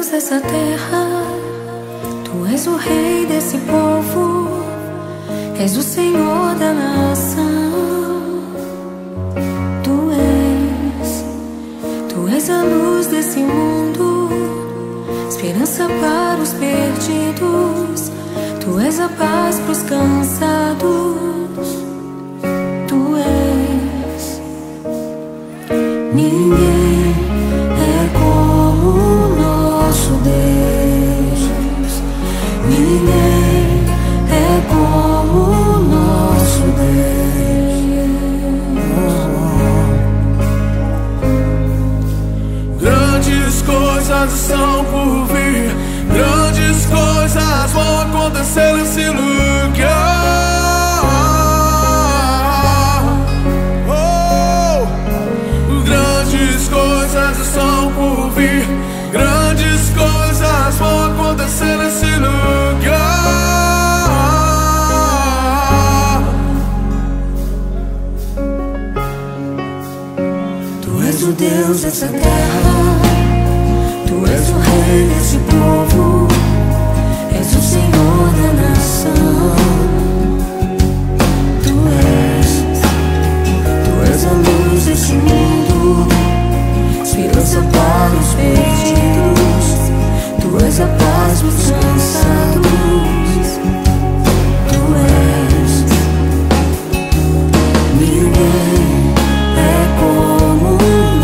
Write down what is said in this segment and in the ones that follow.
Deus dessa terra, Tu és o Rei desse povo, és o Senhor da nação. Tu és a luz desse mundo, esperança para os perdidos. Tu és a paz para os cansados. Tu és. Ninguém é como o nosso Deus. Ninguém é como o nosso Deus. Grandes coisas estão por vir, grandes coisas vão acontecer nesse lugar. Grandes coisas estão por vir, grandes coisas vão acontecer nesse lugar. Tu és o Deus dessa terra, Tu és o Rei desse povo, és o Senhor da nação. Tu és a luz desse mundo, esperança para os perdidos. Tu és a paz para os cansados. Tu és. Ninguém é como o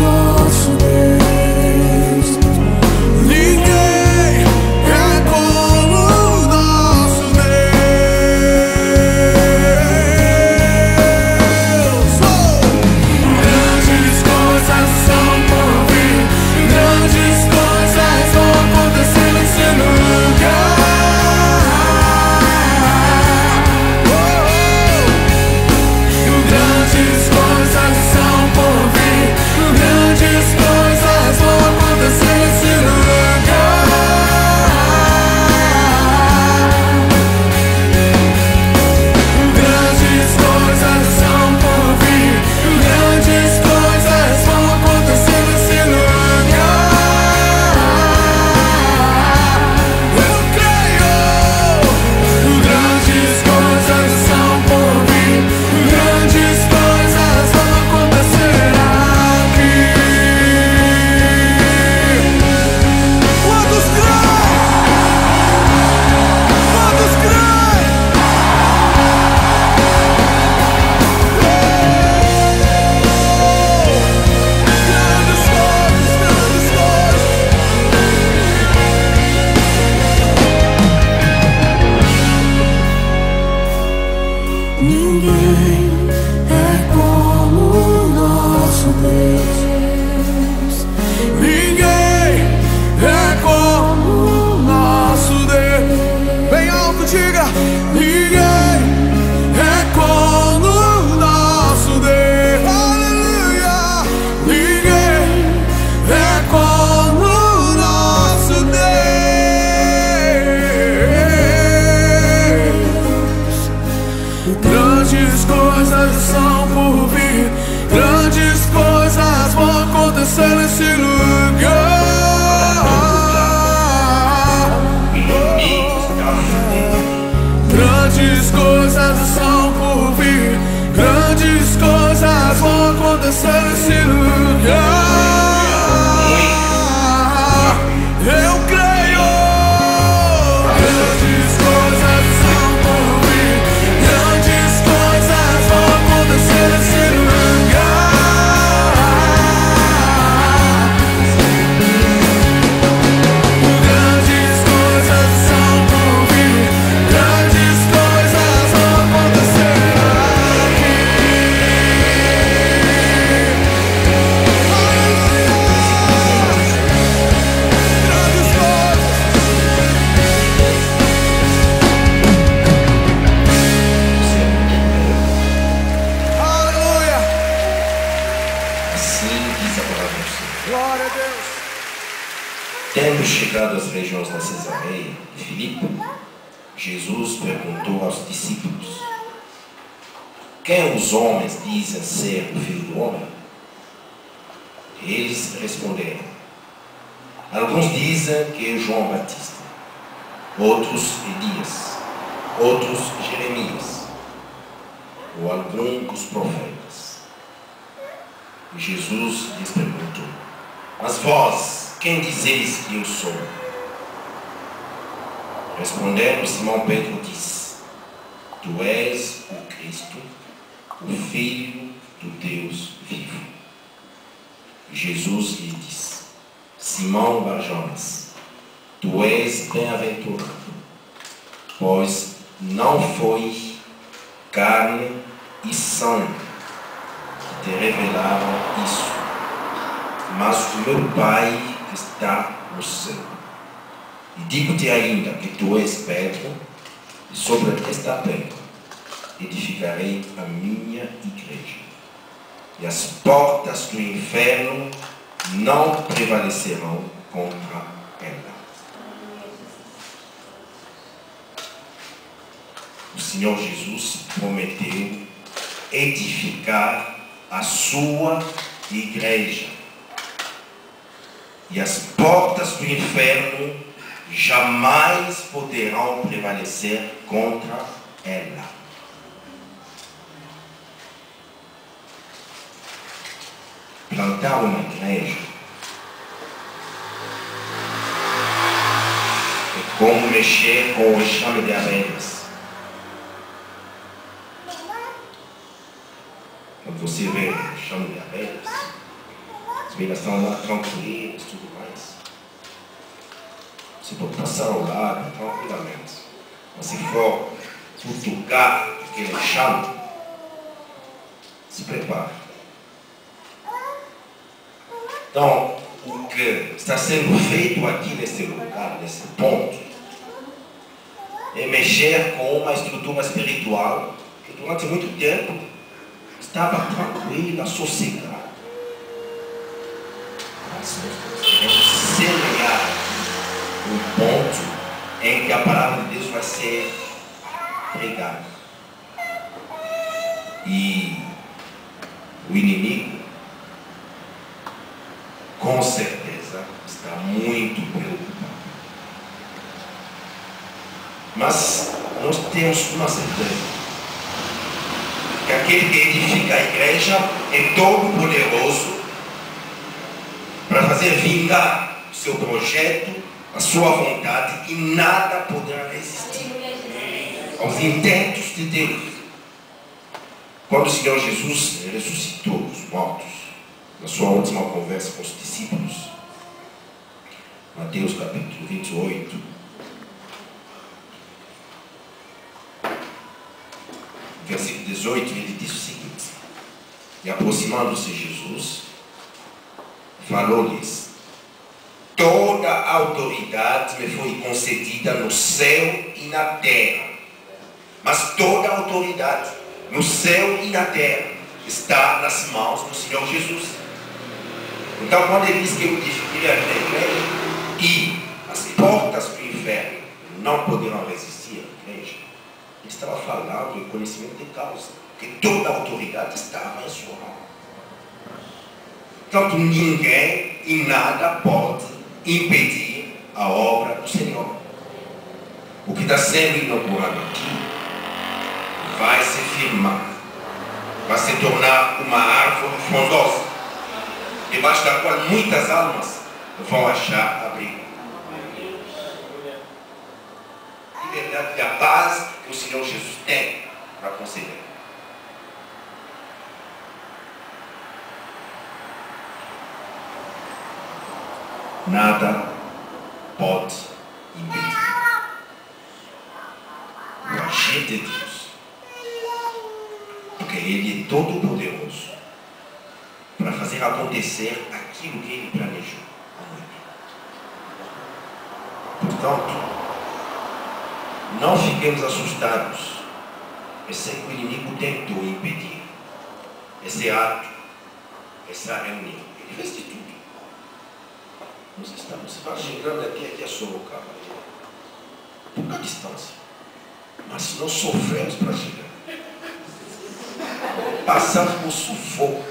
nosso Deus. Ninguém é como o nosso Deus. Grandes coisas são por vir, grandes coisas vão acontecer nesse lugar. Grandes coisas são por vir, grandes coisas vão acontecer nesse lugar. Grandes coisas são por vir, grandes coisas vão acontecer nesse lugar. Eu creio. Grandes coisas são por vir, grandes coisas vão acontecer aqui. Quantos creem? Quantos creem? Grandes coisas, grandes coisas. Ninguém é como o nosso Deus. Ninguém é como o nosso Deus. Bem alto, diga: ninguém é como o nosso Deus. Aleluia! Ninguém é como o nosso Deus. Grandes coisas são por vir, grandes coisas vão acontecer nesse lugar. Grandes coisas são por vir, grandes coisas vão acontecer nesse lugar. Eu creio. Grandes coisas são por vir, grandes coisas vão acontecer nesse lugar. Grandes coisas são por vir, grandes coisas vão acontecer aqui. Grandes coisas. Aleluia. Assim diz a palavra do Senhor. Glória a Deus. Tendo chegado às regiões da Cesareia de Filipe, Jesus perguntou aos discípulos: Quem os homens dizem ser o Filho do Homem? Eles responderam: Alguns dizem que é João Batista, outros Elias, outros Jeremias, ou algum dos profetas. E Jesus lhes perguntou: mas vós, quem dizeis que eu sou? Respondendo, Simão Pedro disse: tu és o Cristo, o Filho do Deus vivo. E Jesus lhe disse: Simão Barjonas, tu és bem-aventurado, pois não foi carne e sangue que te revelaram isso, mas o meu Pai que está no céu. E digo-te ainda que tu és Pedro, e sobre esta pedra edificarei a minha igreja, e as portas do inferno não prevalecerão contra ela. O Senhor Jesus prometeu edificar a sua igreja, e as portas do inferno jamais poderão prevalecer contra ela. Plantar uma igreja é como mexer com o enxame de abelhas. Quando você vê o enxame de abelhas, as abelhas estão lá tranquilas e tudo mais. Você pode passar ao lado tranquilamente. Mas se for cutucar aquele enxame, se prepare. Então, o que está sendo feito aqui nesse lugar, nesse ponto, é mexer com uma estrutura espiritual que durante muito tempo estava tranquila, sossegada. Mas nós queremos semear um ponto em que a palavra de Deus vai ser pregada. E o inimigo, com certeza, está muito preocupado. Mas nós temos uma certeza: que aquele que edifica a igreja é todo poderoso para fazer vingar o seu projeto, a sua vontade, e nada poderá resistir aos intentos de Deus. Quando o Senhor Jesus ressuscitou dos mortos, na sua última conversa com os discípulos, Mateus capítulo 28, versículo 18, ele diz o seguinte: e aproximando-se Jesus, falou-lhes: toda a autoridade me foi concedida no céu e na terra, mas toda a autoridade no céu e na terra está nas mãos do Senhor Jesus. Então, quando ele diz que eu edifiquei a minha igreja e as portas do inferno não poderão resistir à igreja, ele estava falando em conhecimento de causa, que toda a autoridade estava em sua mão. Portanto, ninguém e nada pode impedir a obra do Senhor. O que está sendo inaugurado aqui vai se firmar, vai se tornar uma árvore frondosa, debaixo da qual muitas almas vão achar abrigo. Liberdade da paz que o Senhor Jesus tem para conceder. Nada pode impedir o agir de Deus, porque Ele é todo poderoso para fazer acontecer aquilo que Ele planejou. Portanto, não fiquemos assustados. Eu sei que o inimigo tentou impedir esse ato, essa reunião. Ele fez de tudo. Nós estamos chegando aqui a Sorocaba, pouca distância, mas nós sofremos para chegar. Passamos por sufoco.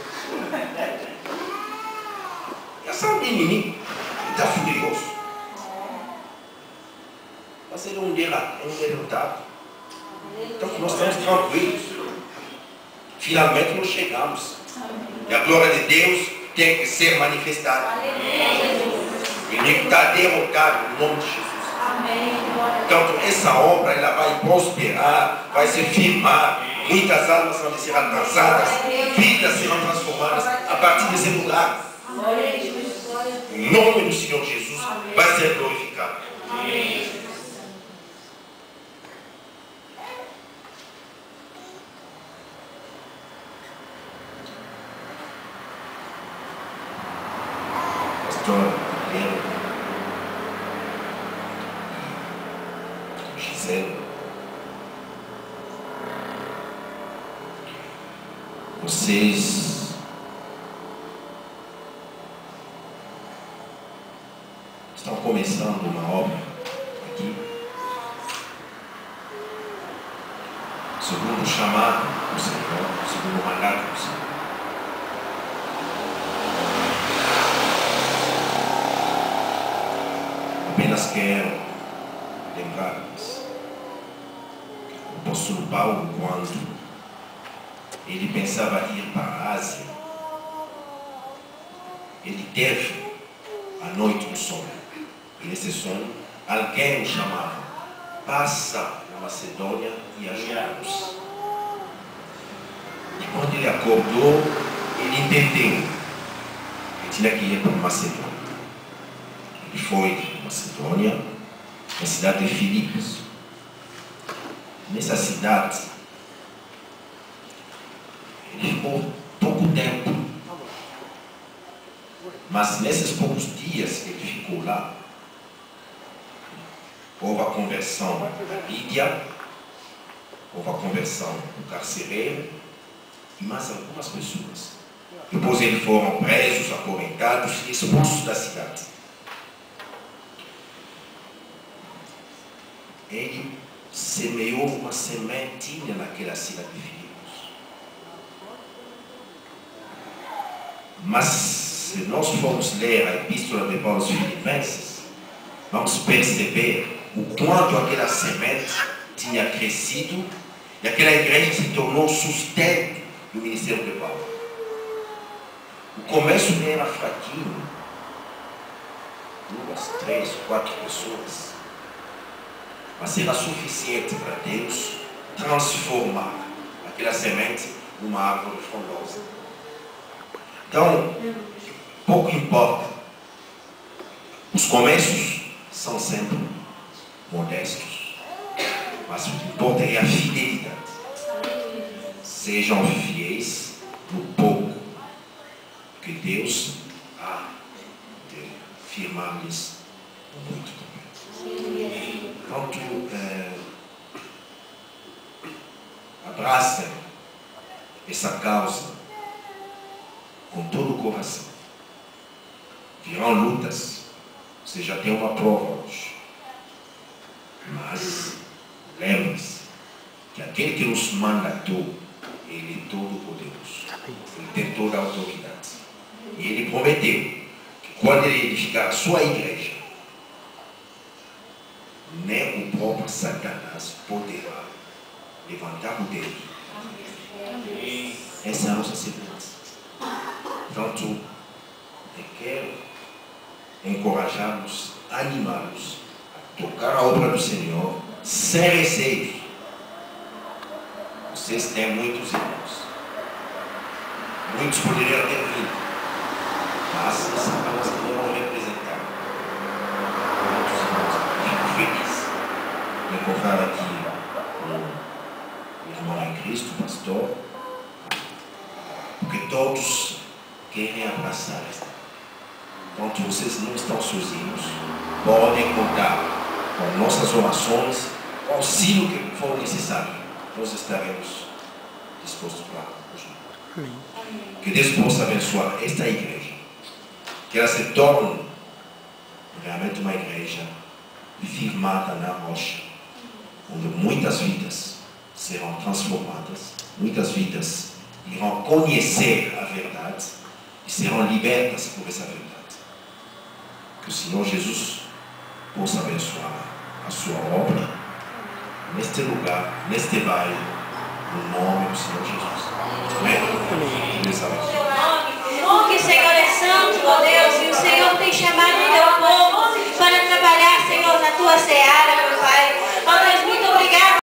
Essa é o inimigo, ele está furioso. um derrotado. Então nós estamos tranquilos. Finalmente nós chegamos. E a glória de Deus tem que ser manifestada. O inimigo está derrotado no nome de Jesus. Então essa obra ela vai prosperar, vai se firmar. Muitas almas vão ser alcançadas, vidas serão transformadas a partir desse lugar. O nome do Senhor Jesus vai ser glorificado. Pastor Gisele, vocês estão começando uma obra aqui, segundo o chamado do Senhor, segundo o mandato do Senhor. Apenas quero lembrar-vos, o apóstolo Paulo, quando ele pensava ir para a Ásia, ele teve a noite do sonho. E nesse sonho, alguém o chamava: passa na Macedônia e ajuda-nos. E quando ele acordou, ele entendeu que tinha que ir para a Macedônia. Ele foi para a Macedônia, na cidade de Filipos. Nessa cidade, ele ficou pouco tempo, mas nesses poucos dias que ele ficou lá, houve a conversão da Lídia, houve a conversão do carcereiro e mais algumas pessoas. Depois eles foram presos, acorrentados e expulsos da cidade. Ele semeou uma sementinha naquela cidade de Filipos. Mas se nós formos ler a Epístola de Paulo aos Filipenses, vamos perceber o quanto aquela semente tinha crescido e aquela igreja se tornou sustento do ministério de Paulo. O começo era fraquinho, 2, 3, 4 pessoas, mas era suficiente para Deus transformar aquela semente numa árvore frondosa. Então, pouco importa. Os começos são sempre modestos, mas o que importa é a fidelidade. Sejam fiéis no pouco, que Deus há de firmar-lhes muito também. Então, abracem essa causa com todo o coração. Virão lutas, você já tem uma prova hoje. Mas lembre-se que aquele que nos mandatou, ele é todo poderoso. Ele tem toda a autoridade. E ele prometeu que quando ele edificar a sua igreja, nem o próprio Satanás poderá levantar o dedo. Essa é a nossa segurança. Portanto, eu quero encorajá-los, animá-los a tocar a obra do Senhor sem receio. Vocês têm muitos irmãos. Muitos poderiam ter vindo, mas Satanás não vão representar. Muitos irmãos. Fico feliz de encontrar aqui o irmão em Cristo, o pastor, porque todos querem abraçar esta. Então, vocês não estão sozinhos, podem contar com nossas orações, com o auxílio que for necessário. Nós estaremos dispostos para ajudar. Que Deus possa abençoar esta igreja, que ela se torne realmente uma igreja firmada na rocha, onde muitas vidas serão transformadas, muitas vidas irão conhecer a verdade e serão libertas por essa verdade. Que o Senhor Jesus possa abençoar a sua obra neste lugar, neste bairro, no nome do Senhor Jesus. Amém? Deus abençoe. Porque o Senhor é santo, ó Deus, e o Senhor tem chamado o teu povo para trabalhar, Senhor, na tua seara, meu Pai. Ó Deus, muito obrigado.